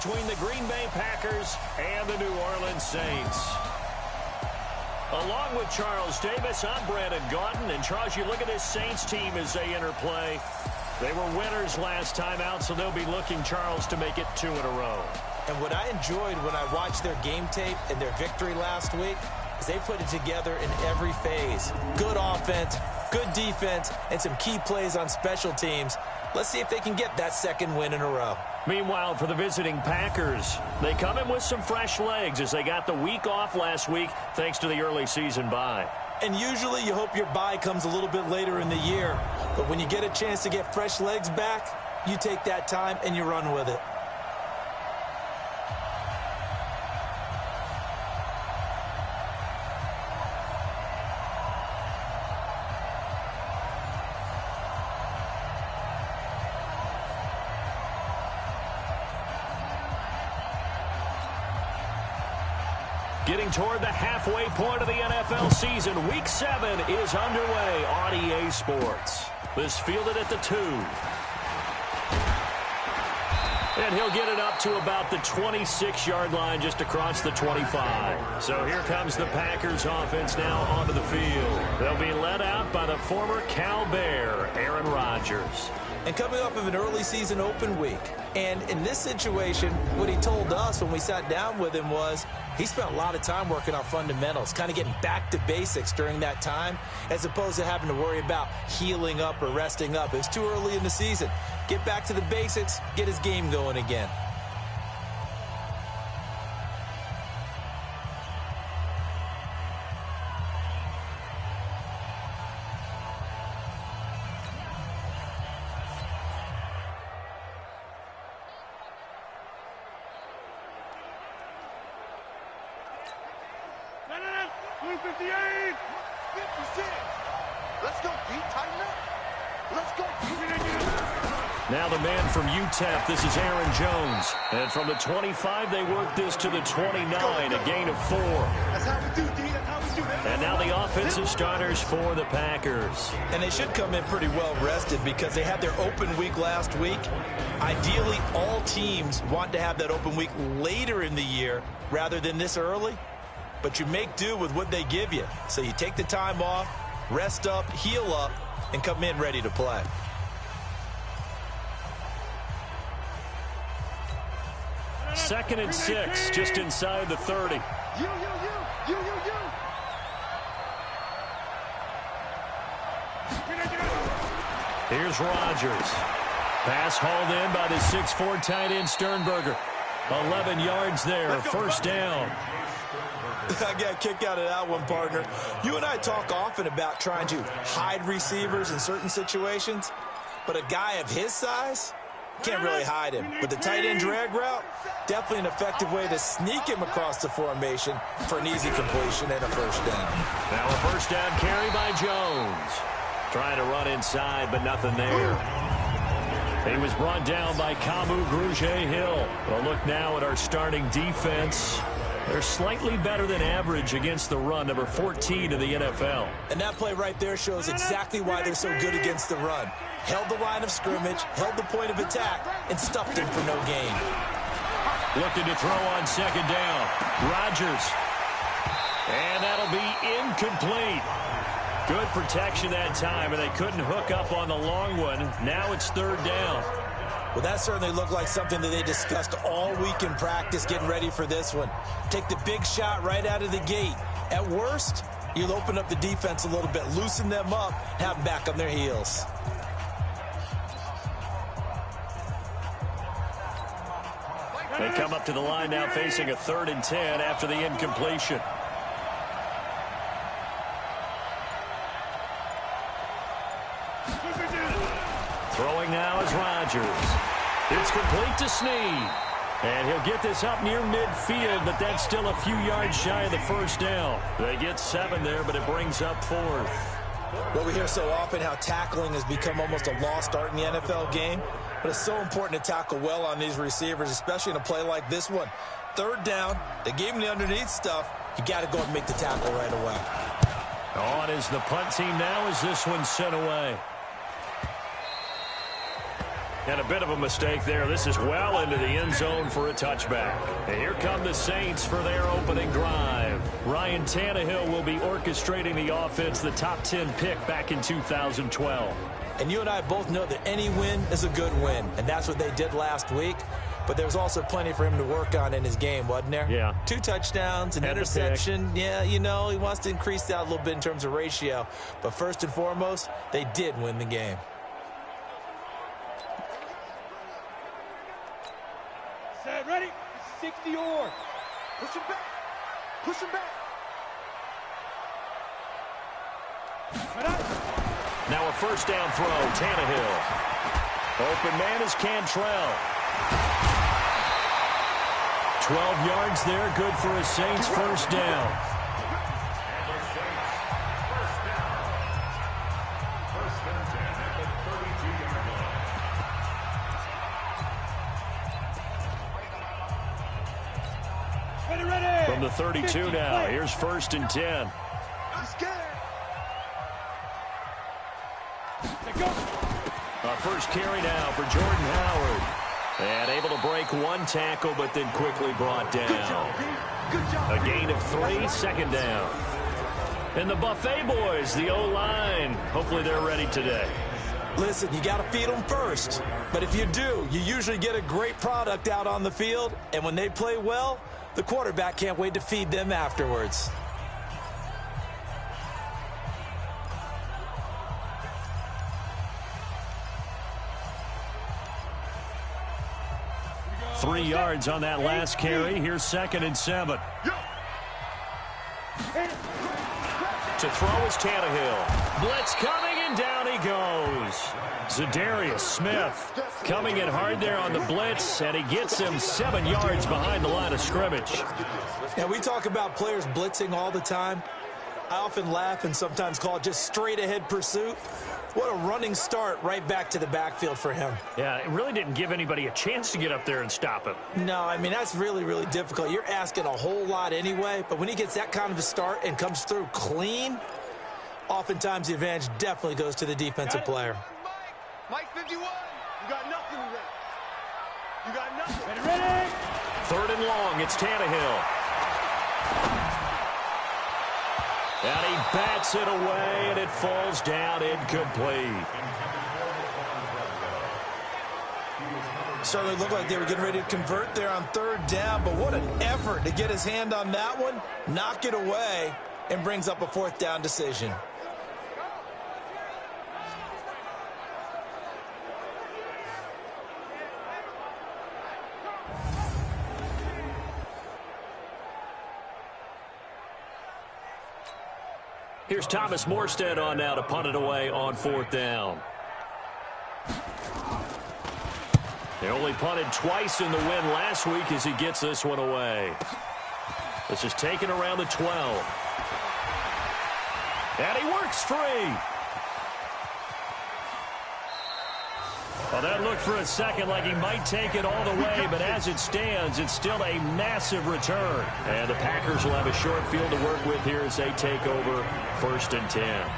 between the Green Bay Packers and the New Orleans Saints. Along with Charles Davis, I'm Brandon Gaudin. And Charles, you look at this Saints team as they interplay. They were winners last time out, so they'll be looking, Charles, to make it 2 in a row. And what I enjoyed when I watched their game tape and their victory last week is they put it together in every phase. Good offense, good defense, and some key plays on special teams. Let's see if they can get that second win in a row. Meanwhile, for the visiting Packers, they come in with some fresh legs as they got the week off last week thanks to the early season bye. And usually you hope your bye comes a little bit later in the year. But when you get a chance to get fresh legs back, you take that time and you run with it. Getting toward the halfway point of the NFL season, Week 7 is underway on EA Sports. This fielded at the 2. And he'll get it up to about the 26-yard line just across the 25. So here comes the Packers offense now onto the field. They'll be led out by the former Cal Bear, Aaron Rodgers. And coming off of an early season open week. And in this situation, what he told us when we sat down with him was he spent a lot of time working on fundamentals, kind of getting back to basics during that time, as opposed to having to worry about healing up or resting up. It was too early in the season. Get back to the basics, get his game going again. Now the man from UTEP, this is Aaron Jones. And from the 25, they work this to the 29, a gain of 4. That's how we do, D. That's how we do. And now the offensive starters for the Packers. And they should come in pretty well rested because they had their open week last week. Ideally, all teams want to have that open week later in the year rather than this early. But you make do with what they give you. So you take the time off, rest up, heal up, and come in ready to play. Second and 6, just inside the 30. You. Here's Rodgers. Pass hauled in by the 6'4" tight end Sternberger. 11 yards there, first down. I got a kick out of that one, partner. You and I talk often about trying to hide receivers in certain situations, but a guy of his size can't really hide him. With the tight end drag route, definitely an effective way to sneak him across the formation for an easy completion and a first down. Now a first down carry by Jones. Trying to run inside, but nothing there. He was brought down by Kamu Grugier-Hill. Well, look now at our starting defense. They're slightly better than average against the run, number 14 in the NFL. And that play right there shows exactly why they're so good against the run. Held the line of scrimmage, held the point of attack, and stuffed him for no gain. Looking to throw on second down. Rodgers. And that'll be incomplete. Good protection that time, and they couldn't hook up on the long one. Now it's third down. Well, that certainly looked like something that they discussed all week in practice getting ready for this one. Take the big shot right out of the gate. At worst, you'll open up the defense a little bit, loosen them up, have them back on their heels. They come up to the line now facing a 3rd and 10 after the incompletion. Throwing now is Rodgers. It's complete to Snead. And he'll get this up near midfield, but that's still a few yards shy of the first down. They get 7 there, but it brings up 4th. Well, we hear so often how tackling has become almost a lost art in the NFL game. But it's so important to tackle well on these receivers, especially in a play like this one. 3rd down, they gave him the underneath stuff. You got to go and make the tackle right away. On is the punt team now as this one's sent away. And a bit of a mistake there. This is well into the end zone for a touchback. And here come the Saints for their opening drive. Ryan Tannehill will be orchestrating the offense, the top 10 pick back in 2012. And you and I both know that any win is a good win, and that's what they did last week. But there was also plenty for him to work on in his game, wasn't there? Yeah. 2 touchdowns, an interception. Yeah, you know, he wants to increase that a little bit in terms of ratio. But first and foremost, they did win the game. Set, ready? 60 or. Push him back. Push him back. Now a first down throw, Tannehill. Open man is Cantrell. 12 yards there, good for a Saints first down. From the 32 now, here's 1st and 10. First carry now for Jordan Howard. And able to break 1 tackle, but then quickly brought down. A gain of 3, 2nd down. And the Buffet boys, the O-line, hopefully they're ready today. Listen, you got to feed them first. But if you do, you usually get a great product out on the field. And when they play well, the quarterback can't wait to feed them afterwards. Three yards on that last carry. Here's 2nd and 7. To throw is Tannehill. Blitz coming, and down he goes. Zadarius Smith coming in hard there on the blitz, and he gets him 7 yards behind the line of scrimmage. Now, we talk about players blitzing all the time. I often laugh and sometimes call it just straight-ahead pursuit. What a running start right back to the backfield for him. Yeah, it really didn't give anybody a chance to get up there and stop him. No, I mean, that's really, really difficult. You're asking a whole lot anyway, but when he gets that kind of a start and comes through clean, oftentimes the advantage definitely goes to the defensive player. Mike 51, you got nothing today. You got nothing. Ready? 3rd and long, it's Tannehill. And he bats it away, and it falls down incomplete. Certainly looked like they were getting ready to convert there on 3rd down, but what an effort to get his hand on that one, knock it away, and brings up a 4th down decision. Here's Thomas Morstead on now to punt it away on 4th down. They only punted twice in the win last week as he gets this one away. This is taken around the 12. And he works free. Well, that looked for a second like he might take it all the way, but as it stands, it's still a massive return. And the Packers will have a short field to work with here as they take over 1st and 10.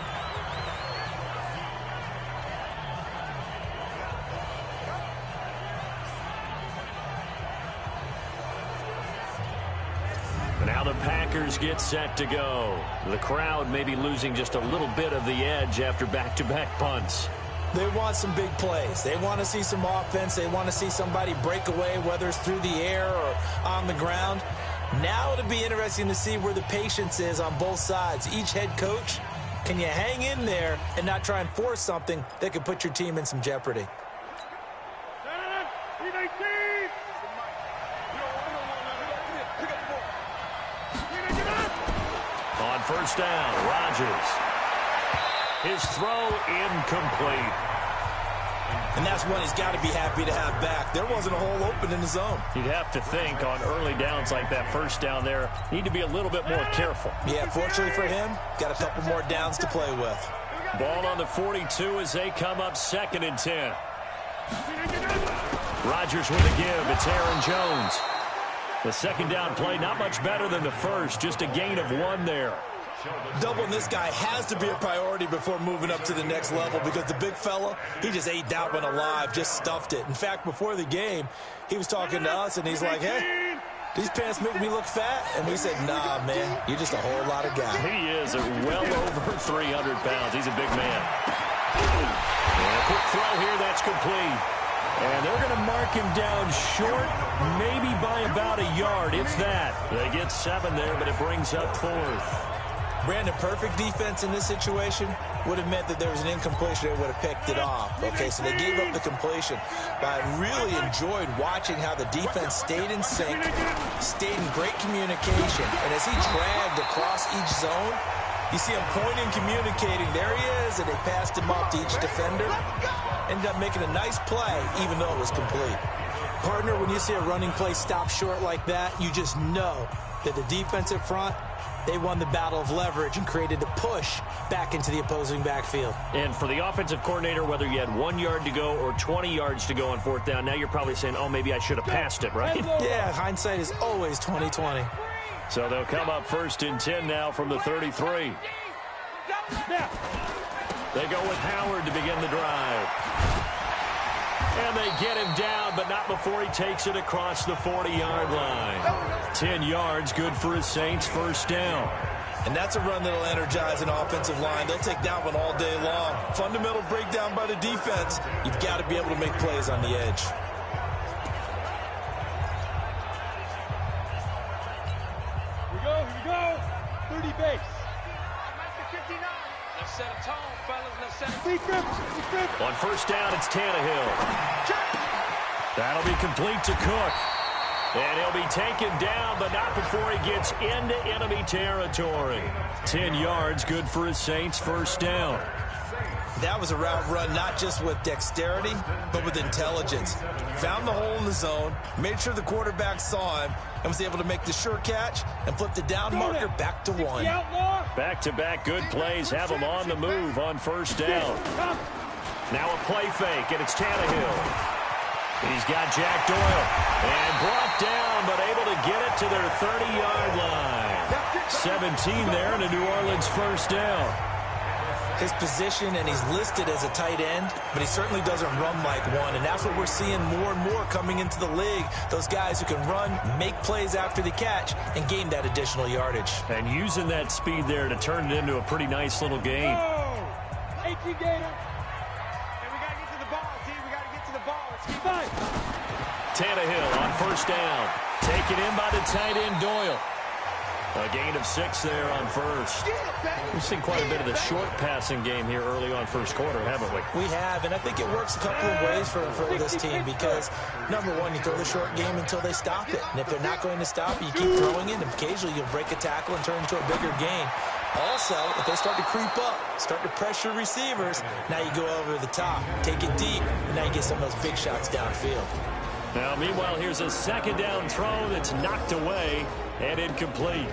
Now the Packers get set to go. The crowd may be losing just a little bit of the edge after back-to-back punts. They want some big plays. They want to see some offense. They want to see somebody break away, whether it's through the air or on the ground. Now it'll be interesting to see where the patience is on both sides. Each head coach, can you hang in there and not try and force something that could put your team in some jeopardy? On 1st down, Rodgers. His throw incomplete. And that's one he's got to be happy to have back. There wasn't a hole open in the zone. You'd have to think on early downs like that 1st down there, need to be a little bit more careful. Yeah, fortunately for him, got a couple more downs to play with. Ball on the 42 as they come up 2nd and 10. Rodgers with a give. It's Aaron Jones. The 2nd down play, not much better than the first, just a gain of 1 there. Doubling this guy has to be a priority before moving up to the next level because the big fella, he just ate that one alive, just stuffed it. In fact, before the game, he was talking to us, and he's like, hey, these pants make me look fat? And we said, nah, man, you're just a whole lot of guy. He is well over 300 pounds. He's a big man. And a quick throw here, that's complete. And they're going to mark him down short, maybe by about a yard, if that. They get 7 there, but it brings up 4th. Brandon, perfect defense in this situation would have meant that there was an incompletion. They would have picked it off. Okay, so they gave up the completion. But I really enjoyed watching how the defense stayed in sync, stayed in great communication. And as he dragged across each zone, you see him pointing, communicating. There he is, and they passed him off to each defender. Ended up making a nice play, even though it was complete. Partner, when you see a running play stop short like that, you just know that the defensive front, they won the battle of leverage and created a push back into the opposing backfield. And for the offensive coordinator, whether you had 1 yard to go or 20 yards to go on 4th down, now you're probably saying, oh, maybe I should have passed it, right? Yeah, hindsight is always 20/20. So they'll come up 1st and 10 now from the 33. They go with Howard to begin the drive. And they get him down, but not before he takes it across the 40-yard line. 10 yards, good for his Saints, 1st down. And that's a run that'll energize an offensive line. They'll take that one all day long. Fundamental breakdown by the defense. You've got to be able to make plays on the edge. Here we go. 30 base. Let's set a tone, fellas. Let's set a On 1st down, it's Tannehill. That'll be complete to Cook. And he'll be taken down, but not before he gets into enemy territory. 10 yards, good for his Saints, 1st down. That was a route run not just with dexterity, but with intelligence. Found the hole in the zone, made sure the quarterback saw him, and was able to make the sure catch and flip the down marker back to 1. Back-to-back good plays have him on the move on 1st down. Now a play fake, and it's Tannehill. He's got Jack Doyle. And brought down, but able to get it to their 30-yard line. 17 there, and a New Orleans 1st down. His position, and he's listed as a tight end, but he certainly doesn't run like one, and that's what we're seeing more and more coming into the league. Those guys who can run, make plays after the catch, and gain that additional yardage. And using that speed there to turn it into a pretty nice little game. Oh, 18 Gator. And we got to get to the ball, D. We got to get to the ball. Let's keep going. Tannehill on 1st down. Taken in by the tight end, Doyle. A gain of 6 there on 1st. We've seen quite a bit of the short passing game here early on 1st quarter, haven't we? We have, and I think it works a couple of ways for this team because, number one, you throw the short game until they stop it. And if they're not going to stop it, you keep throwing it, and occasionally you'll break a tackle and turn into a bigger gain. Also, if they start to creep up, start to pressure receivers, now you go over the top, take it deep, and now you get some of those big shots downfield. Now, meanwhile, here's a 2nd down throw that's knocked away and incomplete.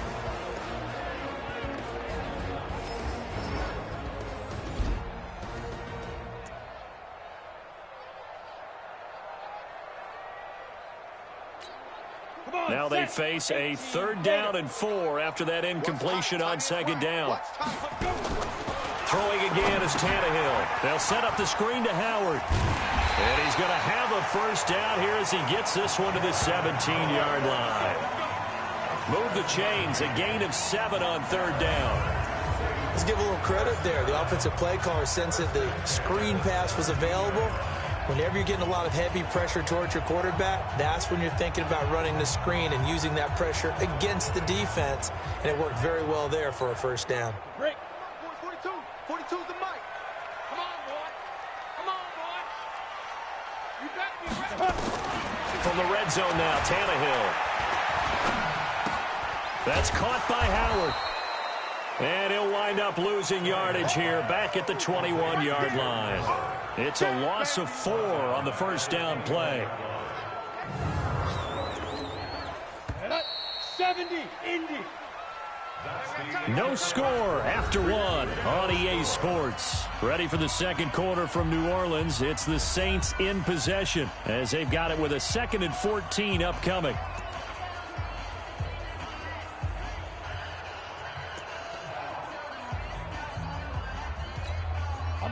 Now they face a 3rd down and 4 after that incompletion on 2nd down. Throwing again is Tannehill. They'll set up the screen to Howard. And he's going to have a 1st down here as he gets this one to the 17-yard line. Move the chains, a gain of 7 on 3rd down. Let's give a little credit there. The offensive play caller sensed that the screen pass was available. Whenever you're getting a lot of heavy pressure towards your quarterback, that's when you're thinking about running the screen and using that pressure against the defense. And it worked very well there for a 1st down. Break. 42. 42 is the mic. Come on, boy. Come on, boy. You better be ready. From the red zone now, Tannehill. That's caught by Howard. And he'll wind up losing yardage here back at the 21-yard line. It's a loss of 4 on the 1st down play. 70, Indy. No score after 1 on EA Sports. Ready for the 2nd quarter from New Orleans. It's the Saints in possession as they've got it with a 2nd and 14 upcoming.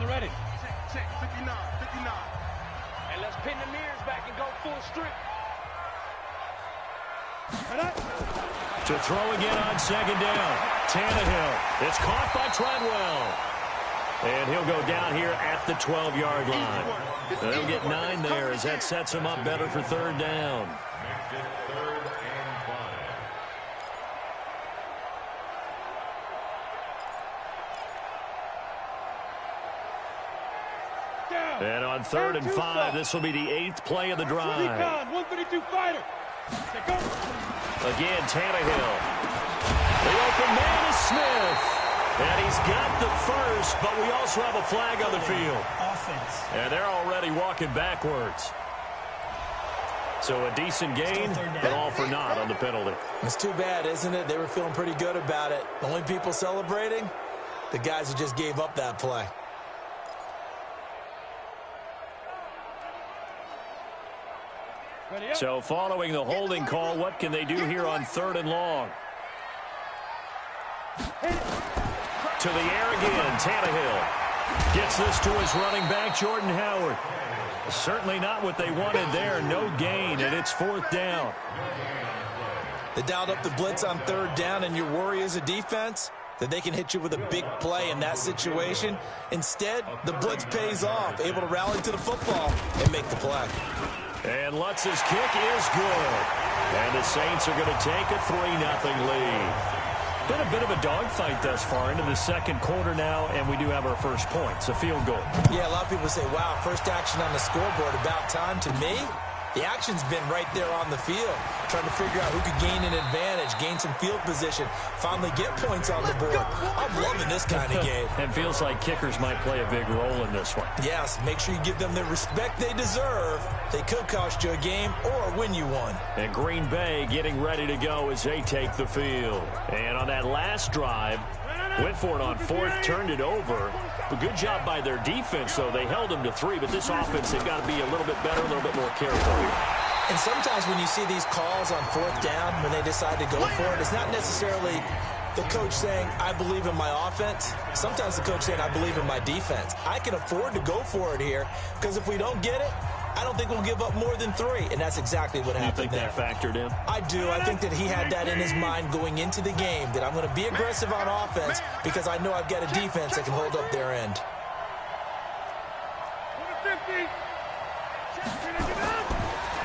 the ready. Check, 59, 59. And let's pin the mirrors back and go full strip. To throw again on second down. Tannehill. It's caught by Treadwell. And he'll go down here at the 12-yard line. They'll get 9 there as that sets him up better for third down. And on 3rd and 5, this will be the 8th play of the drive. 132 fighter. Again, Tannehill. The open man is Smith. And he's got the first, but we also have a flag on the field. Offense. And they're already walking backwards. So a decent gain, but all for naught on the penalty. It's too bad, isn't it? They were feeling pretty good about it. The only people celebrating, the guys who just gave up that play. So following the holding call, what can they do here on 3rd and long? To the air again, Tannehill. Gets this to his running back, Jordan Howard. Certainly not what they wanted there. No gain, and it's 4th down. They dialed up the blitz on 3rd down, and your worry as a defense that they can hit you with a big play in that situation. Instead, the blitz pays off, able to rally to the football and make the play. And Lutz's kick is good. And the Saints are going to take a 3-0 lead. Been a bit of a dogfight thus far into the second quarter now, and we do have our first point. It's a field goal. Yeah, a lot of people say, wow, first action on the scoreboard, about time. To me, the action's been right there on the field, trying to figure out who could gain an advantage, gain some field position, finally get points on the board. I'm loving this kind of game. It feels like kickers might play a big role in this one. Yes, make sure you give them the respect they deserve. They could cost you a game or win you one. And Green Bay getting ready to go as they take the field. And on that last drive, went for it on 4th, turned it over. A good job by their defense, though. They held them to 3, but this offense, they've got to be a little bit better, a little bit more careful. And sometimes when you see these calls on 4th down, when they decide to go for it, it's not necessarily the coach saying, I believe in my offense. Sometimes the coach saying, I believe in my defense. I can afford to go for it here, because if we don't get it, I don't think we'll give up more than 3, and that's exactly what happened there. You think that factored in? I do. I think that he had that in his mind going into the game, that I'm going to be aggressive on offense because I know I've got a defense that can hold up their end.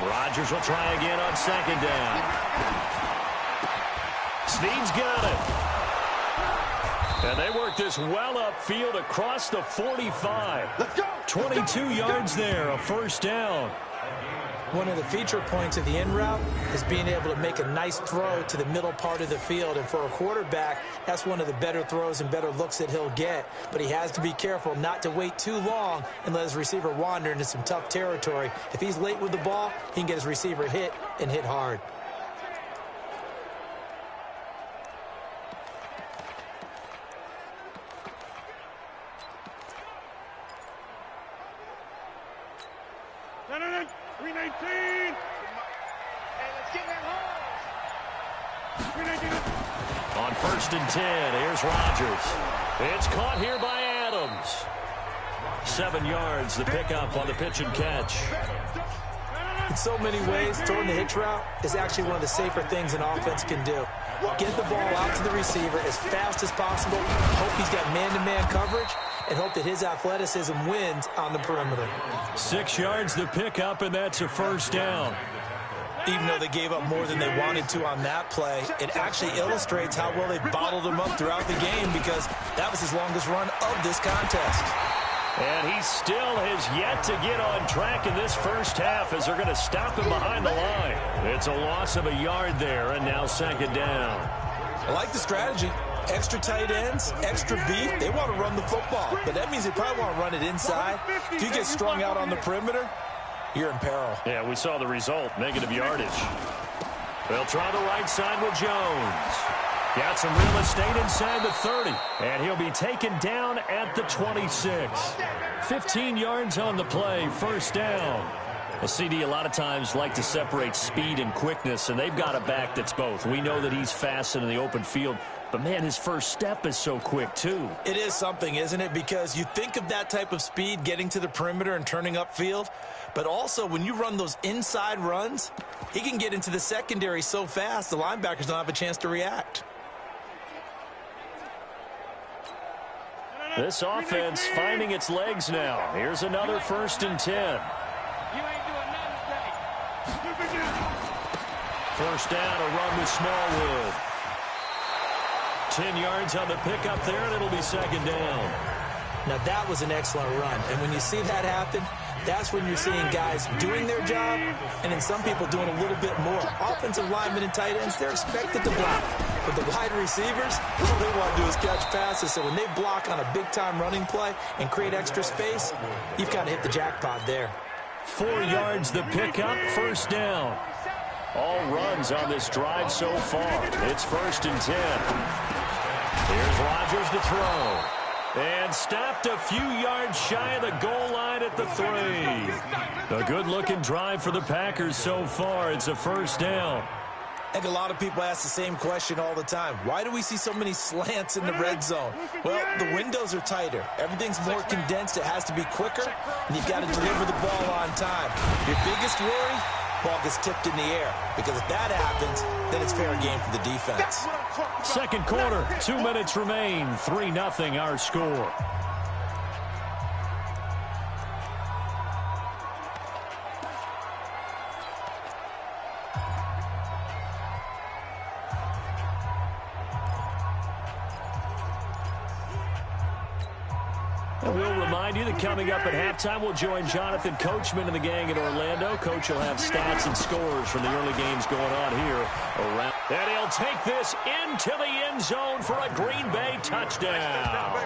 Rodgers will try again on 2nd down. Snead's got it. And they work this well upfield across the 45. 22 yards there, a 1st down. One of the feature points of the in route is being able to make a nice throw to the middle part of the field. And for a quarterback, that's one of the better throws and better looks that he'll get. But he has to be careful not to wait too long and let his receiver wander into some tough territory. If he's late with the ball, he can get his receiver hit and hit hard. On 1st and 10, here's Rodgers. It's caught here by Adams. 7 yards, the pickup on the pitch and catch. In so many ways, throwing the hitch route is actually one of the safer things an offense can do. Get the ball out to the receiver as fast as possible, hope he's got man-to-man coverage, and hope that his athleticism wins on the perimeter. 6 yards, the pickup, and that's a 1st down. Even though they gave up more than they wanted to on that play, it actually illustrates how well they bottled him up throughout the game, because that was his longest run of this contest. And he still has yet to get on track in this first half as they're going to stop him behind the line. It's a loss of a yard there, and now 2nd down. I like the strategy. Extra tight ends, extra beef. They want to run the football, but that means they probably want to run it inside. If you get strung out on the perimeter, you're in peril. Yeah, we saw the result, negative yardage. They'll try the right side with Jones. Got some real estate inside the 30, and he'll be taken down at the 26. 15 yards on the play, 1st down. Well, CD a lot of times like to separate speed and quickness, and they've got a back that's both. We know that he's fast and in the open field. But, man, his first step is so quick, too. It is something, isn't it? Because you think of that type of speed getting to the perimeter and turning upfield, but also when you run those inside runs, he can get into the secondary so fast the linebackers don't have a chance to react. This offense finding its legs now. Here's another 1st and 10. You ain't doing nothing today. First down, a run with Smallwood. 10 yards on the pickup there, and it'll be 2nd down. Now, that was an excellent run. And when you see that happen, that's when you're seeing guys doing their job and then some people doing a little bit more. Offensive linemen and tight ends, they're expected to block. But the wide receivers, all they want to do is catch passes. So when they block on a big-time running play and create extra space, you've kind of hit the jackpot there. 4 yards the pickup, 1st down. All runs on this drive so far. It's 1st and 10. Here's Rodgers to throw. And stopped a few yards shy of the goal line at the 3. A good-looking drive for the Packers so far. It's a 1st down. I think a lot of people ask the same question all the time. Why do we see so many slants in the red zone? Well, the windows are tighter. Everything's more condensed. It has to be quicker, and you've got to deliver the ball on time. Your biggest worry? Ball gets tipped in the air, because if that happens, then it's fair game for the defense. 2nd quarter, 2 minutes remain, 3-0 our score. We'll remind you that coming up at halftime, we'll join Jonathan Coachman and the gang in Orlando. Coach will have stats and scores from the early games going on here around. And he'll take this into the end zone for a Green Bay touchdown.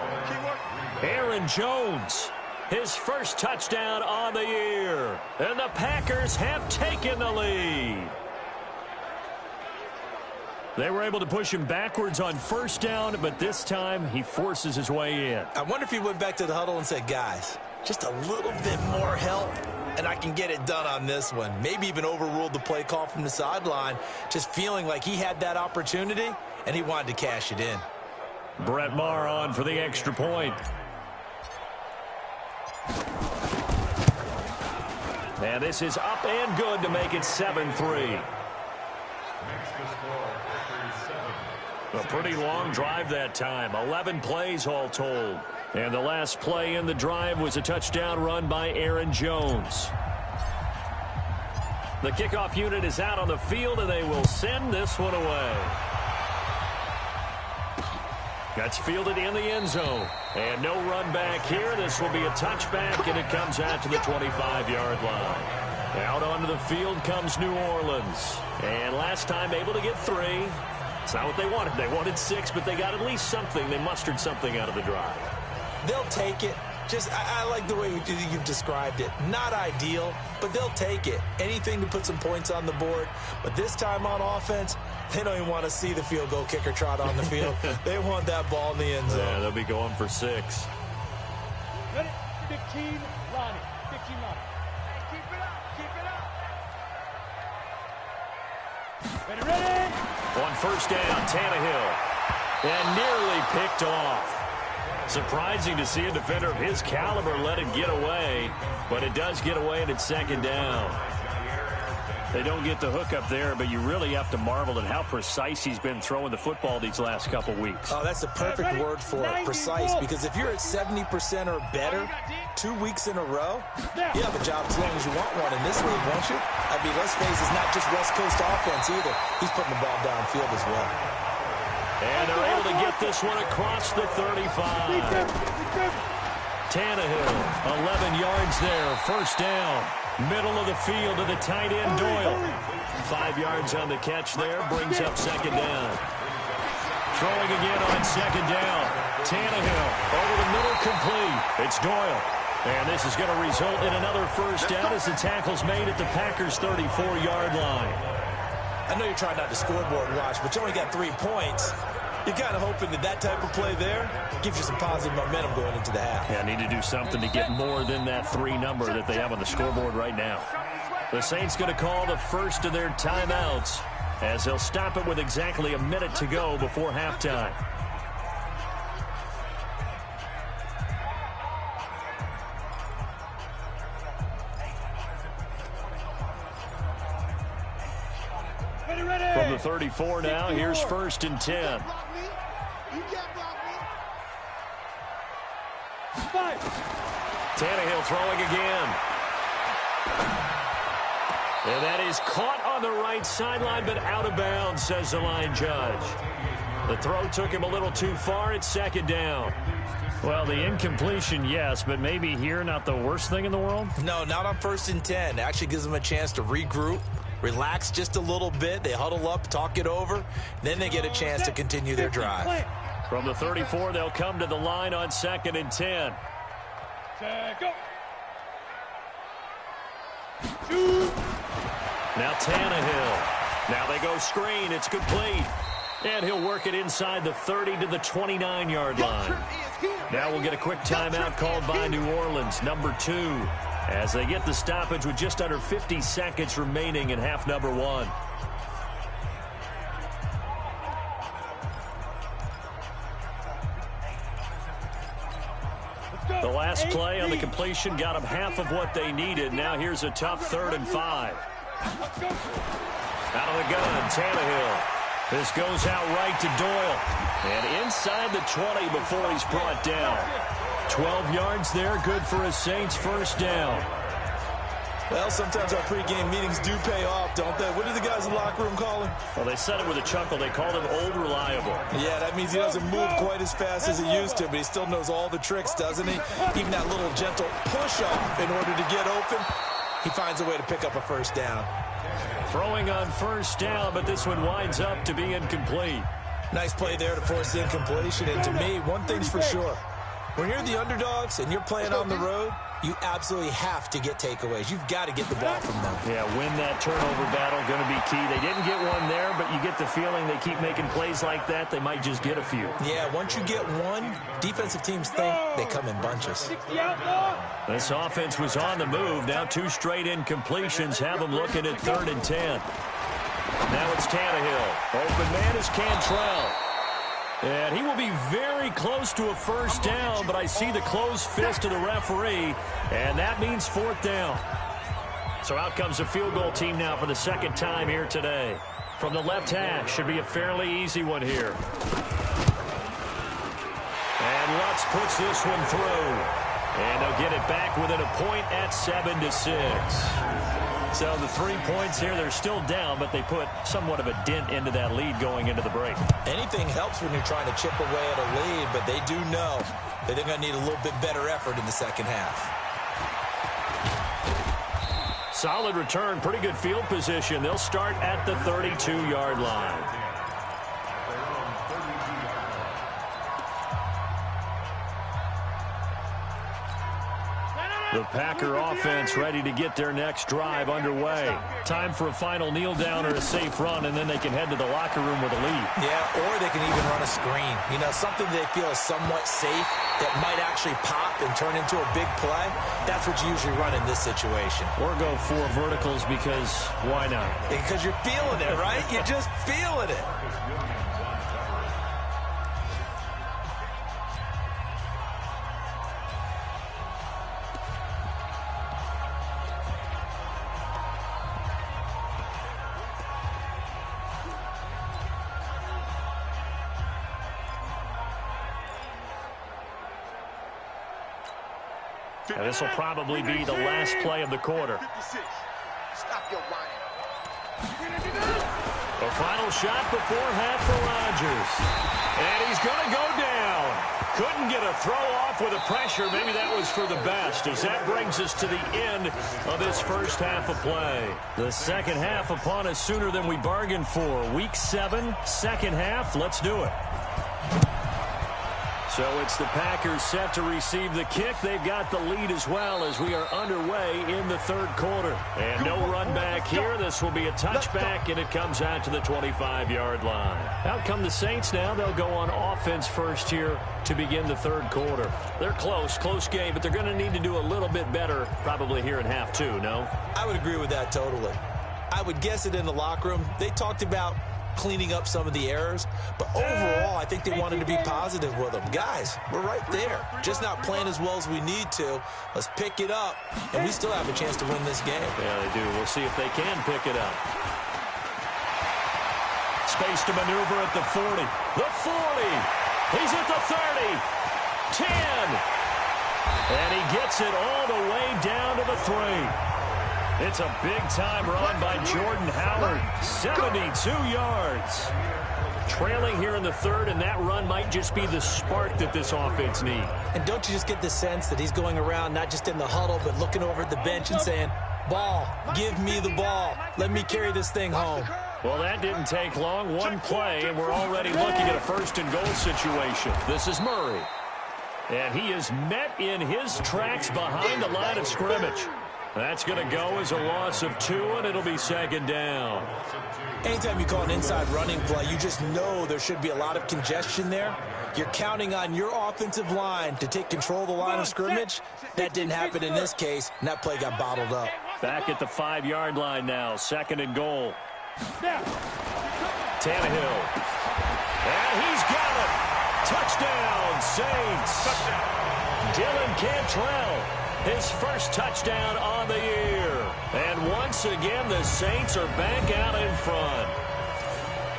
Aaron Jones, his first touchdown on the year. And the Packers have taken the lead. They were able to push him backwards on 1st down, but this time he forces his way in. I wonder if he went back to the huddle and said, guys, just a little bit more help, and I can get it done on this one. Maybe even overruled the play call from the sideline, just feeling like he had that opportunity, and he wanted to cash it in. Brett Maher on for the extra point. And this is up and good to make it 7-3. A pretty long drive that time. 11 plays all told. And the last play in the drive was a touchdown run by Aaron Jones. The kickoff unit is out on the field, and they will send this one away. That's fielded in the end zone. And no run back here. This will be a touchback, and it comes out to the 25-yard line. Out onto the field comes New Orleans. And last time able to get 3. It's not what they wanted. They wanted 6, but they got at least something. They mustered something out of the drive. They'll take it. I like the way you've described it. Not ideal, but they'll take it. Anything to put some points on the board. But this time on offense, they don't even want to see the field goal kicker trot on the field. They want that ball in the end zone. Yeah, they'll be going for 6. Ready? 15, Lonnie. 15, Lonnie. Hey, keep it up. Keep it up. Ready? On 1st down, Tannehill. And nearly picked off. Surprising to see a defender of his caliber let it get away, but it does get away and it's 2nd down. They don't get the hook up there, but you really have to marvel at how precise he's been throwing the football these last couple weeks. Oh, that's the perfect word for it, precise, because if you're at 70% or better 2 weeks in a row, you have a job as long as you want one in this league, won't you? I mean, let's face it, it's not just West Coast offense either. He's putting the ball downfield as well. And they're able to get this one across the 35. Tannehill, 11 yards there, 1st down. Middle of the field to the tight end, Doyle. 5 yards on the catch there, brings up 2nd down. Throwing again on 2nd down. Tannehill, over the middle, complete. It's Doyle. And this is going to result in another 1st down as the tackle's made at the Packers' 34-yard line. I know you're trying not to scoreboard watch, but you only got 3 points. You're kind of hoping that type of play there gives you some positive momentum going into the half. Yeah, need to do something to get more than that 3 number that they have on the scoreboard right now. The Saints going to call the first of their timeouts. as they'll stop it with exactly a minute to go before halftime. From the 34 now, here's 1st and 10. You can't block me. Tannehill throwing again. And that is caught on the right sideline, but out of bounds, says the line judge. The throw took him a little too far. It's 2nd down. Well, the incompletion, yes, but maybe here not the worst thing in the world? No, not on 1st and 10. It actually gives them a chance to regroup, relax just a little bit. They huddle up, talk it over. Then they get a chance to continue their drive. From the 34, they'll come to the line on 2nd and 10. Go. Now Tannehill. Now they go screen. It's complete. And he'll work it inside the 30 to the 29-yard line. Now we'll get a quick timeout called by New Orleans, number 2, as they get the stoppage with just under 50 seconds remaining in half number 1. The last play on the completion got them half of what they needed. Now here's a tough 3rd and 5. Out of the gun, Tannehill. This goes out right to Doyle. And inside the 20 before he's brought down. 12 yards there, good for a Saints 1st down. Well, sometimes our pregame meetings do pay off, don't they? What do the guys in the locker room call him? Well, they said it with a chuckle. They called him Old Reliable. Yeah, that means he doesn't move quite as fast as he used to, but he still knows all the tricks, doesn't he? Even that little gentle push-off in order to get open, he finds a way to pick up a 1st down. Throwing on 1st down, but this one winds up to be incomplete. Nice play there to force the incompletion, and to me, one thing's for sure. When you're the underdogs and you're playing on the road, you absolutely have to get takeaways. You've got to get the ball from them. Yeah, win that turnover battle, going to be key. They didn't get one there, but you get the feeling they keep making plays like that, they might just get a few. Yeah, once you get one, defensive teams think they come in bunches. This offense was on the move. Now 2 straight incompletions have them looking at 3rd and 10. Now it's Tannehill. Open man is Cantrell. And he will be very close to a 1st down, but I see the closed fist of the referee, and that means 4th down. So out comes the field goal team now for the 2nd time here today. From the left hash, should be a fairly easy one here. And Lutz puts this one through. And they'll get it back within a point at 7-6. So the 3 points here, they're still down, but they put somewhat of a dent into that lead going into the break. Anything helps when you're trying to chip away at a lead, but they do know that they're going to need a little bit better effort in the 2nd half. Solid return, pretty good field position. They'll start at the 32-yard line. The Packer offense ready to get their next drive underway. Time for a final kneel down or a safe run, and then they can head to the locker room with a lead. Yeah, or they can even run a screen. You know, something they feel is somewhat safe that might actually pop and turn into a big play. That's what you usually run in this situation. Or go 4 verticals because why not? Because you're feeling it, right? You're just feeling it. And this will probably be the last play of the quarter. Stop your whining. The final shot before half for Rodgers. And he's going to go down. Couldn't get a throw off with the pressure. Maybe that was for the best, as that brings us to the end of this 1st half of play. The 2nd half upon us sooner than we bargained for. Week 7, 2nd half. Let's do it. So it's the Packers set to receive the kick. They've got the lead as well as we are underway in the 3rd quarter. And no run back here. This will be a touchback, and it comes out to the 25-yard line. Out come the Saints now. They'll go on offense first here to begin the 3rd quarter. They're close game, but they're going to need to do a little bit better probably here in half 2, no? I would agree with that totally. I would guess it in the locker room. They talked about cleaning up some of the errors, but overall, I think they wanted to be positive with them. Guys, we're right there. Just not playing as well as we need to. Let's pick it up, and we still have a chance to win this game. Yeah, they do. We'll see if they can pick it up. Space to maneuver at the 40. The 40. He's at the 30. 10. And he gets it all the way down to the 3. It's a big-time run by Jordan Howard. 72 yards. Trailing here in the 3rd, and that run might just be the spark that this offense needs. And don't you just get the sense that he's going around not just in the huddle, but looking over at the bench and saying, ball, give me the ball. Let me carry this thing home. Well, that didn't take long. One play, and we're already looking at a 1st-and-goal situation. This is Murray. And he is met in his tracks behind the line of scrimmage. That's going to go as a loss of 2, and it'll be 2nd down. Anytime you call an inside running play, you just know there should be a lot of congestion there. You're counting on your offensive line to take control of the line of scrimmage. That didn't happen in this case, and that play got bottled up. Back at the 5-yard line now, 2nd-and-goal. Tannehill. And he's got it. Touchdown, Saints. Dylan Cantrell, his first touchdown on the year. And once again, the Saints are back out in front.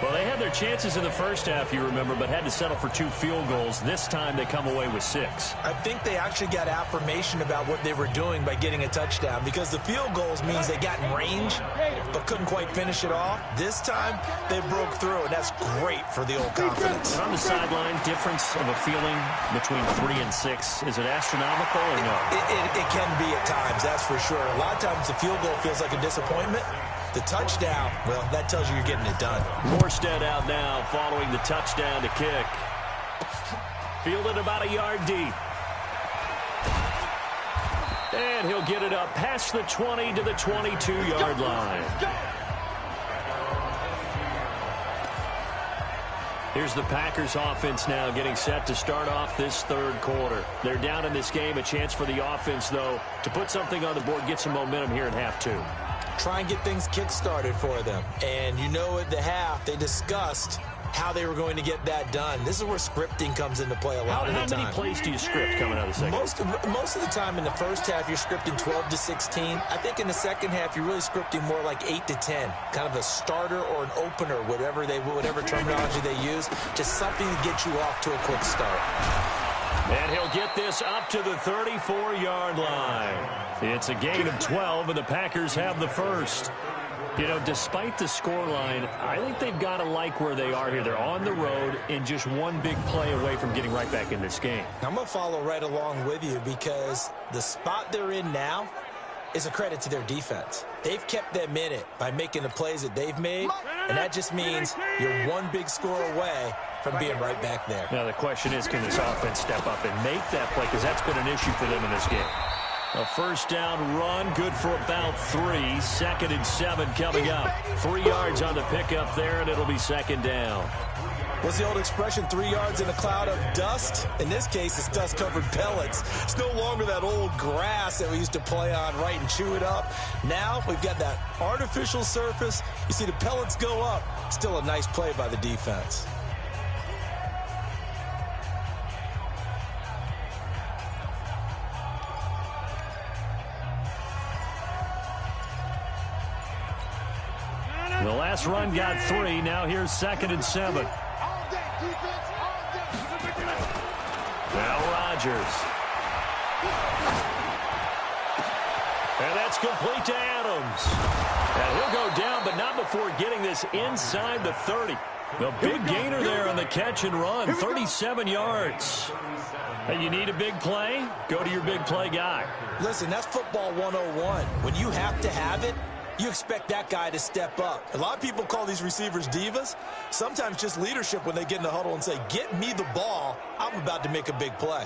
Well, they had their chances in the first half, you remember, but had to settle for 2 field goals. This time they come away with 6. I think they actually got affirmation about what they were doing by getting a touchdown, because the field goals means they got in range but couldn't quite finish it off. This time they broke through, and that's great for the old confidence. And on the sideline, difference of a feeling between 3 and 6, is it astronomical or no? It can be at times, that's for sure. A lot of times the field goal feels like a disappointment. The touchdown, well, that tells you you're getting it done. Morstead out now following the touchdown to kick. Fielded about a yard deep. And he'll get it up past the 20 to the 22-yard line. Here's the Packers offense now getting set to start off this 3rd quarter. They're down in this game. A chance for the offense, though, to put something on the board, get some momentum here in half 2. Try and get things kick-started for them. And you know at the half, they discussed how they were going to get that done. This is where scripting comes into play a lot of the time. How many plays do you script coming out of the second? Most of the time in the first half, you're scripting 12 to 16. I think in the second half, you're really scripting more like 8 to 10. Kind of a starter or an opener, whatever terminology they use. Just something to get you off to a quick start. And he'll get this up to the 34-yard line. It's a gain of 12, and the Packers have the first. You know, despite the scoreline, I think they've got to like where they are here. They're on the road and just one big play away from getting right back in this game. I'm going to follow right along with you, because the spot they're in now is a credit to their defense. They've kept them in it by making the plays that they've made, and that just means you're one big score away from being right back there. Now, the question is, can this offense step up and make that play? Because that's been an issue for them in this game. A 1st down run, good for about 3. 2nd and 7 coming up. 3 yards on the pickup there, and it'll be 2nd down. What's the old expression, 3 yards in a cloud of dust? In this case, it's dust-covered pellets. It's no longer that old grass that we used to play on, right, and chew it up. Now we've got that artificial surface. You see the pellets go up. Still a nice play by the defense. The last run got 3. Now here's 2nd and 7. Now Rodgers. And that's complete to Adams. And he'll go down, but not before getting this inside the 30. The big gainer there on the catch and run, 37 yards. And you need a big play? Go to your big play guy. Listen, that's football 101. When you have to have it, you expect that guy to step up. A lot of people call these receivers divas. Sometimes just leadership when they get in the huddle and say, get me the ball. I'm about to make a big play.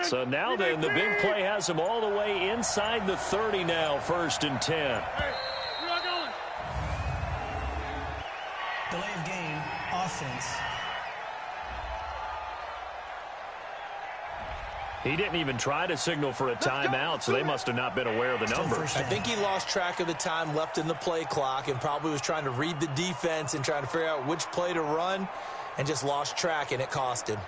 So now then, the big play has him all the way inside the 30 now, 1st and 10. Hey, we are going. Delay of game, offense. He didn't even try to signal for a timeout, so they must have not been aware of the number. I think he lost track of the time left in the play clock and probably was trying to read the defense and trying to figure out which play to run and just lost track, and it cost him.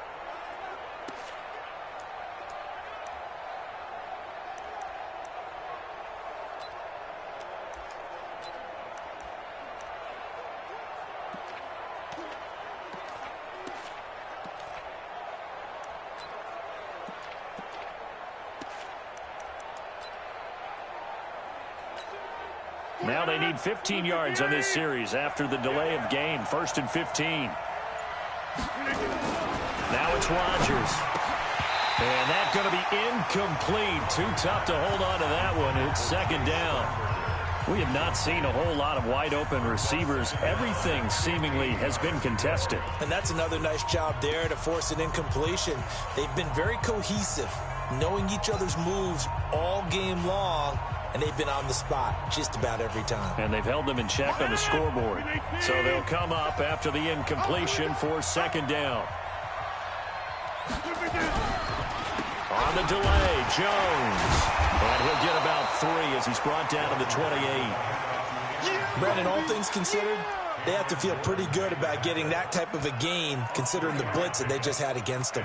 Now they need 15 yards on this series after the delay of game. 1st and 15. Now it's Rodgers. And that's going to be incomplete. Too tough to hold on to that one. It's 2nd down. We have not seen a whole lot of wide open receivers. Everything seemingly has been contested. And that's another nice job there to force an incompletion. They've been very cohesive, knowing each other's moves all game long. And they've been on the spot just about every time. And they've held them in check on the scoreboard. So they'll come up after the incompletion for 2nd down. On the delay, Jones. And he'll get about 3 as he's brought down to the 28. Brandon, all things considered, they have to feel pretty good about getting that type of a gain, considering the blitz that they just had against them.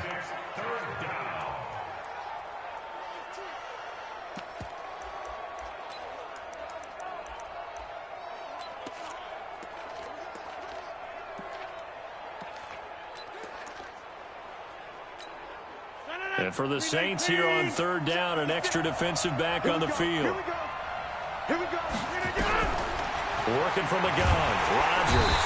And for the Saints here on 3rd down, an extra defensive back on the field. Here we go. Working from the gun, Rodgers.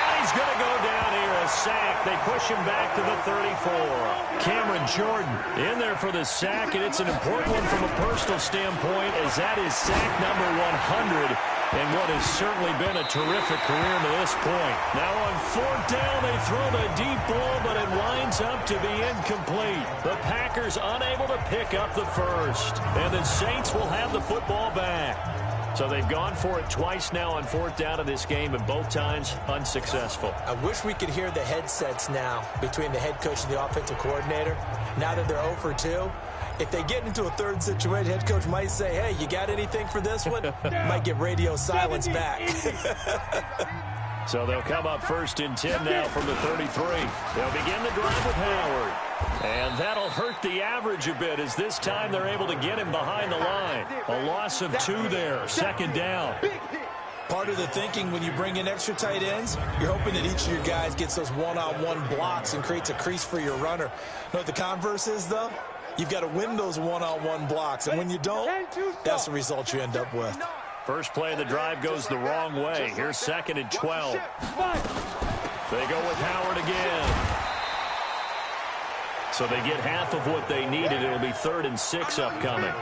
And he's going to go down here, a sack. They push him back to the 34. Cameron Jordan in there for the sack, and it's an important one from a personal standpoint, as that is sack number 100. And what has certainly been a terrific career to this point. Now on 4th down, they throw the deep ball, but it winds up to be incomplete. The Packers unable to pick up the first. And the Saints will have the football back. So they've gone for it twice now on 4th down in this game, and both times unsuccessful. I wish we could hear the headsets now between the head coach and the offensive coordinator. Now that they're 0 for 2. If they get into a 3rd situation, head coach might say, hey, you got anything for this one? Might get radio silence back. So they'll come up 1st and 10 now from the 33. They'll begin the drive with Howard. And that'll hurt the average a bit, as this time they're able to get him behind the line. A loss of 2 there, 2nd down. Part of the thinking when you bring in extra tight ends, you're hoping that each of your guys gets those one-on-one blocks and creates a crease for your runner. You know what the converse is, though? You've got to win those one-on-one blocks, and when you don't, that's the result you end up with. First play of the drive goes the wrong way. Here's 2nd and 12. They go with Howard again. So they get half of what they needed. It'll be 3rd and 6 upcoming.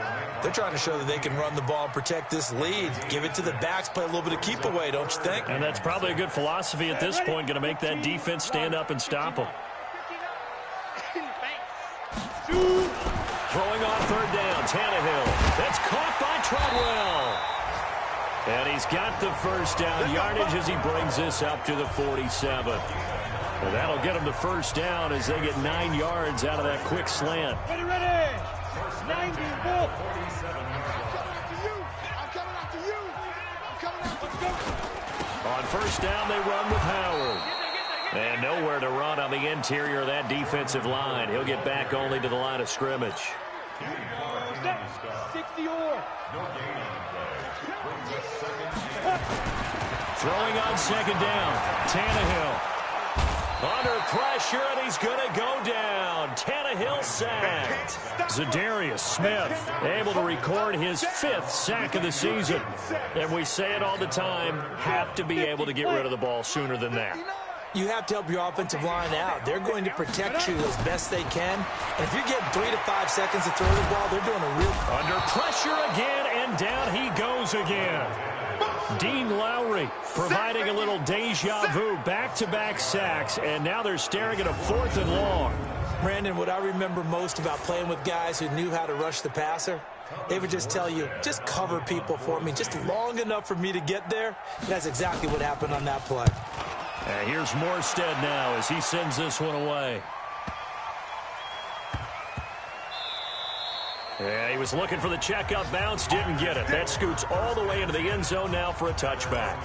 They're trying to show that they can run the ball and protect this lead. Give it to the backs, play a little bit of keep away, don't you think? And that's probably a good philosophy at this point, going to make that defense stand up and stop them. Throwing on 3rd down, Tannehill. That's caught by Treadwell. And he's got the 1st down yardage as he brings this up to the 47. And that'll get him the 1st down as they get 9 yards out of that quick slant. Ready. 90, ball. I'm coming after you. On 1st down, they run with Howard. And nowhere to run on the interior of that defensive line. He'll get back only to the line of scrimmage. 60 or. Throwing on 2nd down, Tannehill. Under pressure, and he's going to go down. Tannehill sacked. Zadarius Smith able to record his 5th sack of the season. And we say it all the time, have to be able to get rid of the ball sooner than that. You have to help your offensive line out. They're going to protect you as best they can. And if you're getting 3 to 5 seconds to throw the ball, they're doing a real... Under pressure again, and down he goes again. Dean Lowry providing a little deja vu, back-to-back sacks, and now they're staring at a 4th and long. Brandon, what I remember most about playing with guys who knew how to rush the passer, they would just tell you, just cover people for me just long enough for me to get there. And that's exactly what happened on that play. And here's Morstead now as he sends this one away. Yeah, he was looking for the checkup bounce, didn't get it. That scoots all the way into the end zone now for a touchback.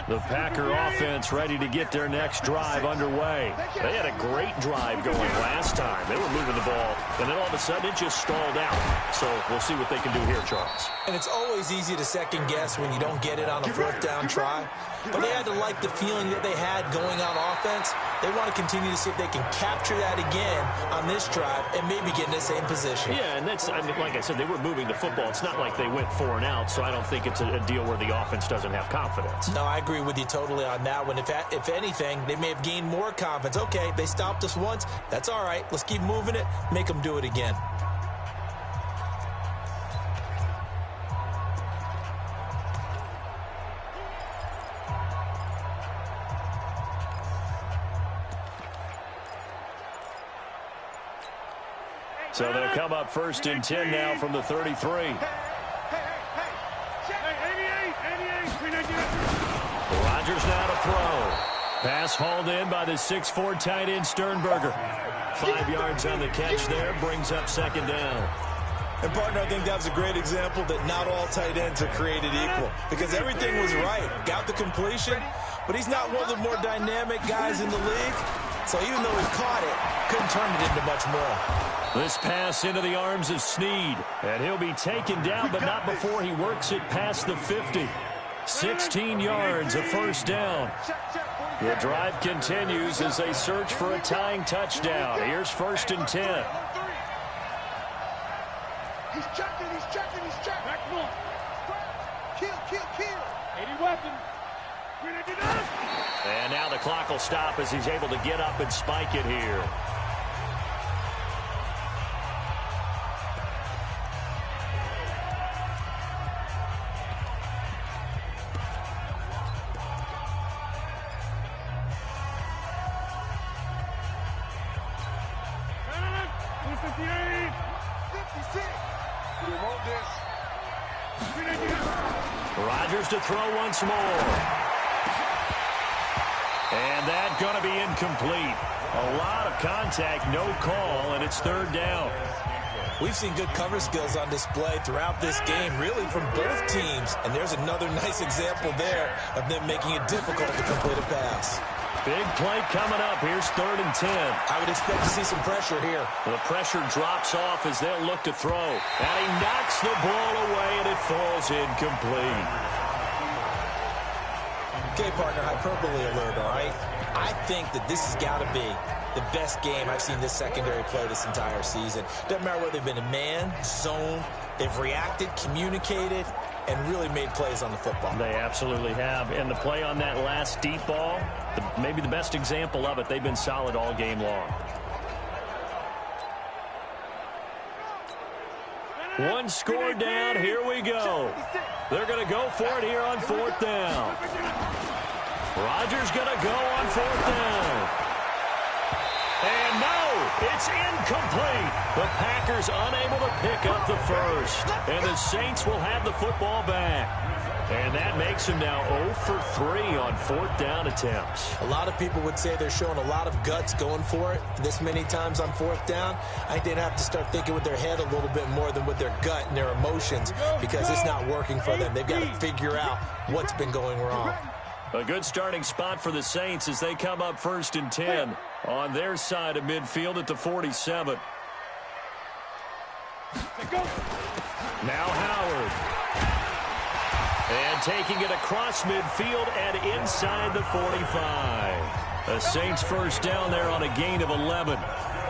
The Packer offense ready to get their next drive underway. They had a great drive going last time. They were moving the ball, and then all of a sudden it just stalled out. So we'll see what they can do here, Charles. And it's always easy to second guess when you don't get it on a fourth down try. But they had to like the feeling that they had going on offense. They want to continue to see if they can capture that again on this drive and maybe get in the same position. Yeah, and that's, I mean, like I said, they were moving the football. It's not like they went 4 and out, so I don't think it's a deal where the offense doesn't have confidence. No, I agree with you totally on that one. If anything, they may have gained more confidence. Okay, they stopped us once. That's all right. Let's keep moving it. Make them do it again. So they'll come up 1st and 10 now from the 33. Rodgers now to throw. Pass hauled in by the 6'4" tight end Sternberger. 5 yards on the catch there, brings up 2nd down. And, partner, I think that was a great example that not all tight ends are created equal because everything was right. Got the completion, but he's not one of the more dynamic guys in the league. So even though he caught it, couldn't turn it into much more. This pass into the arms of Snead, and he'll be taken down, but not before he works it past the 50. 16 yards, a 1st down. The drive continues as they search for a tying touchdown. Here's 1st and 10. He's checking. Back more. Kill. 80 weapon. And now the clock will stop as he's able to get up and spike it here. Rodgers to throw once more. And that's going to be incomplete. A lot of contact, no call, and it's 3rd down. We've seen good cover skills on display throughout this game, really from both teams. And there's another nice example there of them making it difficult to complete a pass. Big play coming up. Here's 3rd and 10. I would expect to see some pressure here. The pressure drops off as they'll look to throw. And he knocks the ball away, and it falls incomplete. Okay, partner, hyperbole alert, all right? I think that this has got to be the best game I've seen this secondary play this entire season. Doesn't matter whether they've been a man, zone, they've reacted, communicated, and really made plays on the football. They absolutely have. And the play on that last deep ball, maybe the best example of it, they've been solid all game long. One score down. Here we go. They're going to go for it here on 4th down. Rodgers going to go on 4th down. And no, it's incomplete. The Packers unable to pick up the first. And the Saints will have the football back. And that makes them now 0 for 3 on 4th down attempts. A lot of people would say they're showing a lot of guts going for it this many times on 4th down. I think they'd have to start thinking with their head a little bit more than with their gut and their emotions because it's not working for them. They've got to figure out what's been going wrong. A good starting spot for the Saints as they come up 1st and 10 on their side of midfield at the 47. Now Howard. And taking it across midfield and inside the 45. The Saints 1st down there on a gain of 11.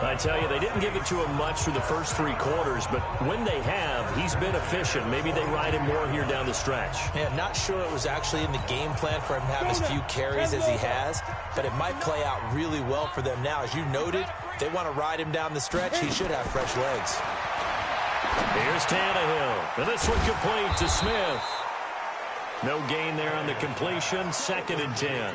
I tell you, they didn't give it to him much through the first 3 quarters, but when they have, he's been efficient. Maybe they ride him more here down the stretch. Yeah, not sure it was actually in the game plan for him to have as few carries as he has, but it might play out really well for them now. As you noted, if they want to ride him down the stretch, he should have fresh legs. Here's Tannehill. And this one complete to Smith. No gain there on the completion. 2nd and 10.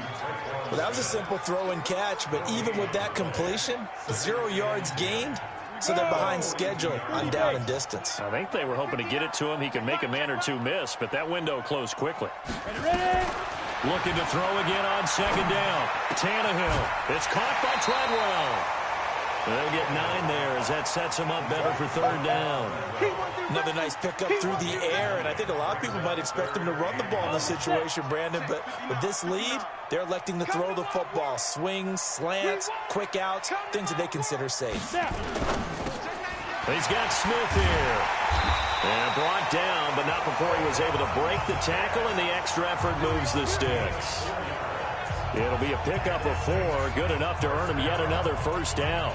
Well, that was a simple throw and catch, but even with that completion, 0 yards gained, so they're behind schedule on down and distance. I think they were hoping to get it to him. He could make a man or two miss, but that window closed quickly. Looking to throw again on 2nd down. Tannehill. It's caught by Treadwell. They'll get 9 there as that sets him up better for 3rd down. Another nice pickup through the air, and I think a lot of people might expect him to run the ball in this situation, Brandon, but with this lead, they're electing to throw the football. Swings, slants, quick outs, things that they consider safe. He's got Smith here. And brought down, but not before he was able to break the tackle, and the extra effort moves the sticks. It'll be a pickup of 4, good enough to earn him yet another 1st down.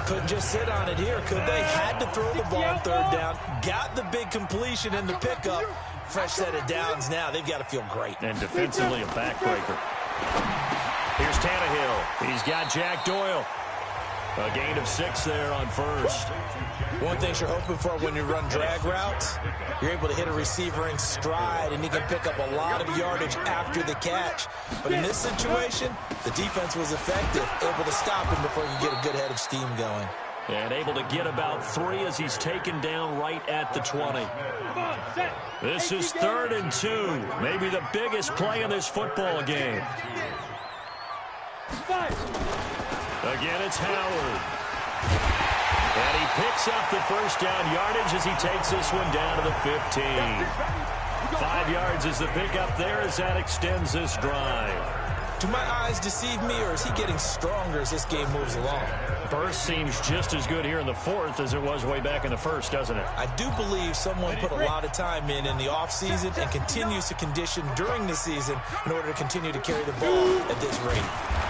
Couldn't just sit on it here, could they? Had to throw the ball on 3rd down. Got the big completion in the pickup. Fresh set of downs now. They've got to feel great. And defensively a backbreaker. Here's Tannehill. He's got Jack Doyle. A gain of 6 there on 1st. One thing you're hoping for when you run drag routes, you're able to hit a receiver in stride, and he can pick up a lot of yardage after the catch. But in this situation, the defense was effective, able to stop him before he could get a good head of steam going. And able to get about 3 as he's taken down right at the 20. This is 3rd and 2. Maybe the biggest play in this football game. Again, it's Howard. And he picks up the 1st down yardage as he takes this one down to the 15. 5 yards is the pickup there as that extends this drive. Do my eyes deceive me, or is he getting stronger as this game moves along? Burst seems just as good here in the 4th as it was way back in the 1st, doesn't it? I do believe someone put a lot of time in the offseason and continues to condition during the season in order to continue to carry the ball at this rate.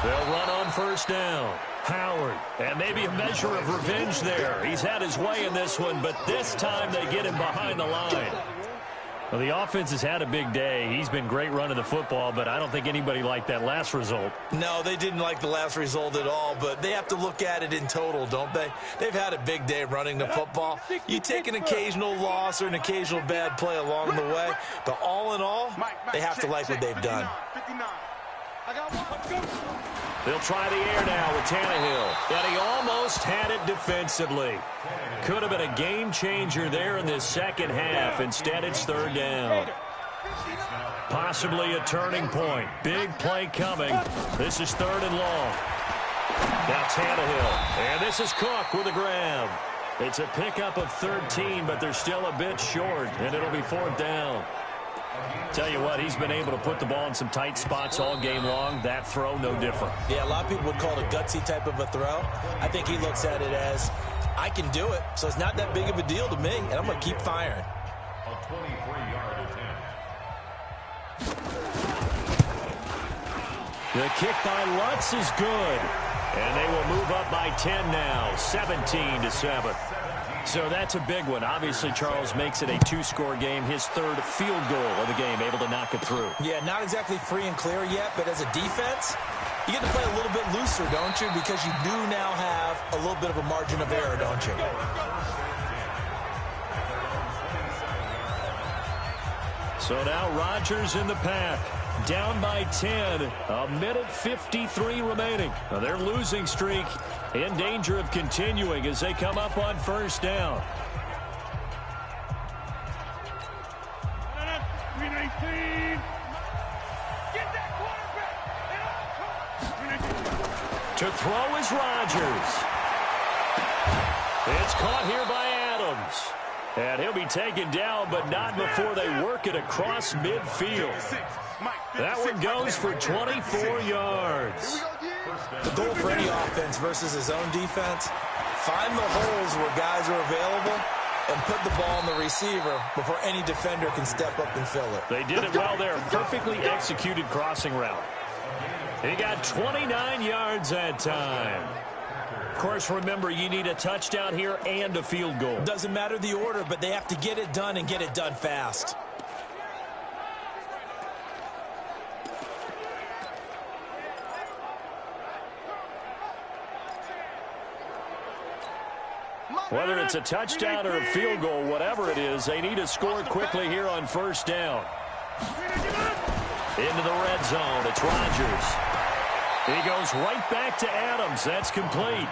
They'll run on 1st down. Howard, and maybe a measure of revenge there. He's had his way in this one, but this time they get him behind the line. Well, the offense has had a big day. He's been great running the football, but I don't think anybody liked that last result. No, they didn't like the last result at all, but they have to look at it in total, don't they? They've had a big day running the football. You take an occasional loss or an occasional bad play along the way, but all in all, they have to like what they've done. They'll try the air now with Tannehill, and he almost had it defensively. Could have been a game changer there in this 2nd half. Instead, it's 3rd down. Possibly a turning point. Big play coming. This is 3rd and long. Now Tannehill, and this is Cook with a grab. It's a pickup of 13, but they're still a bit short, and it'll be 4th down. Tell you what, he's been able to put the ball in some tight spots all game long. That throw, no different. Yeah, a lot of people would call it a gutsy type of a throw. I think he looks at it as, I can do it, so it's not that big of a deal to me, and I'm going to keep firing. A 23-yard attempt. The kick by Lutz is good, and they will move up by 10 now, 17-7. So that's a big one. Obviously, Charles makes it a 2-score game. His 3rd field goal of the game, able to knock it through. Yeah, not exactly free and clear yet, but as a defense, you get to play a little bit looser, don't you? Because you do now have a little bit of a margin of error, don't you? So now Rodgers in the pack. Down by 10. A minute 53 remaining. Now their losing streak in danger of continuing as they come up on 1st down. To throw is Rodgers. It's caught here by Adams. And he'll be taken down, but not before they work it across midfield. That one goes for 24 yards. The goal for any offense versus his own defense, find the holes where guys are available and put the ball on the receiver before any defender can step up and fill it. They did it well there. Perfectly executed crossing route. He got 29 yards that time. Of course, remember, you need a touchdown here and a field goal. Doesn't matter the order, but they have to get it done and get it done fast. Whether it's a touchdown or a field goal, whatever it is, they need to score quickly here on first down. Into the red zone, it's Rodgers. He goes right back to Adams. That's complete.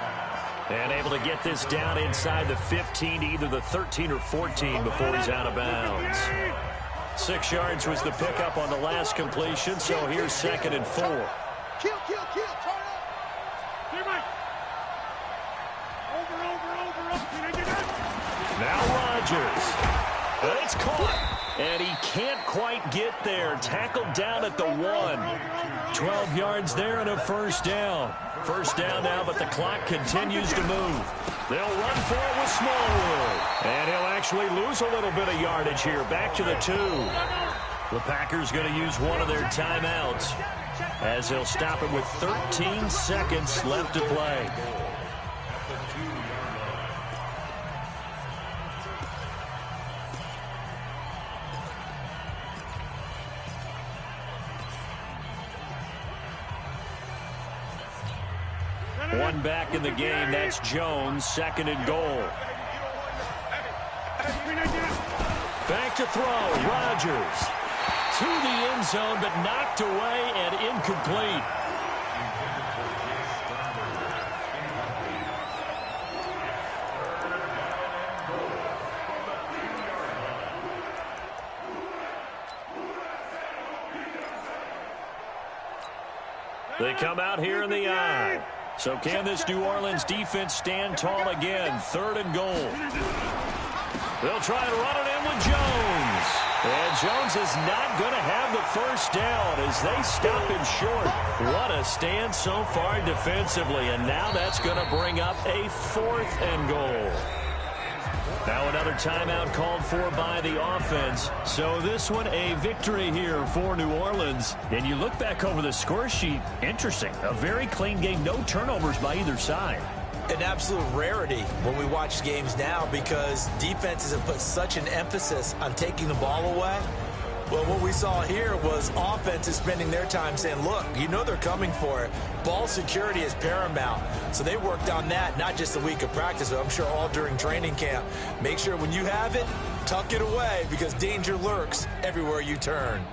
And able to get this down inside the 15 to either the 13 or 14 before he's out of bounds. 6 yards was the pickup on the last completion, so here's 2nd and 4. Kill, turn up. Get right. Over. Now Rodgers. But it's caught. And he can't quite get there. Tackled down at the 1. 12 yards there and a first down. First down now, but the clock continues to move. They'll run for it with Smallwood. And he'll actually lose a little bit of yardage here. Back to the 2. The Packers going to use one of their timeouts as they'll stop it with 13 seconds left to play. One back in the game. That's Jones. 2nd and goal. Back to throw. Rodgers to the end zone, but knocked away and incomplete. They come out here in the eye. So can this New Orleans defense stand tall again? 3rd and goal. They'll try to run it in with Jones. And Jones is not going to have the first down as they stop him short. What a stand so far defensively. And now that's going to bring up a 4th and goal. Now another timeout called for by the offense. So this one a victory here for New Orleans. And you look back over the score sheet, interesting. A very clean game, no turnovers by either side. An absolute rarity when we watch games now because defenses have put such an emphasis on taking the ball away. Well, what we saw here was offenses spending their time saying, look, you know they're coming for it. Ball security is paramount. So they worked on that, not just a week of practice, but I'm sure all during training camp. Make sure when you have it, tuck it away because danger lurks everywhere you turn.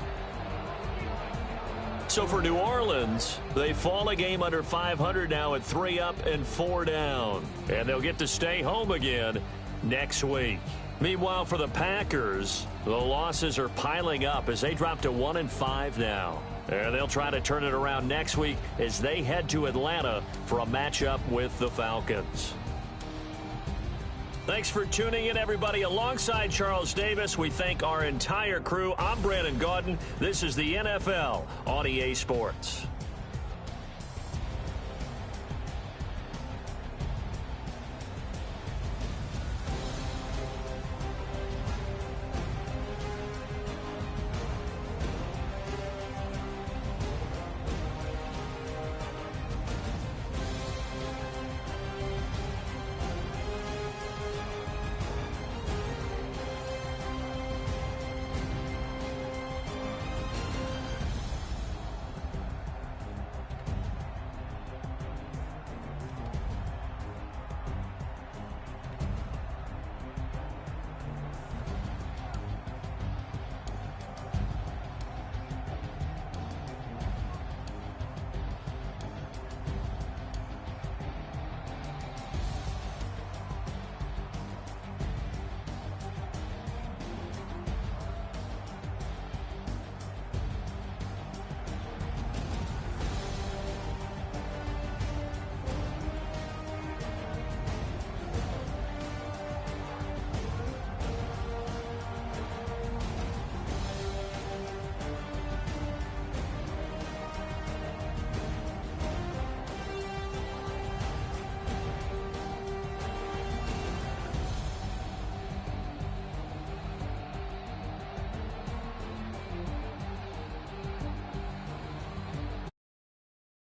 So for New Orleans, they fall a game under 500 now at 3 up and 4 down. And they'll get to stay home again next week. Meanwhile, for the Packers, the losses are piling up as they drop to 1-5 now. And they'll try to turn it around next week as they head to Atlanta for a matchup with the Falcons. Thanks for tuning in, everybody. Alongside Charles Davis, we thank our entire crew. I'm Brandon Gaudin. This is the NFL on EA Sports.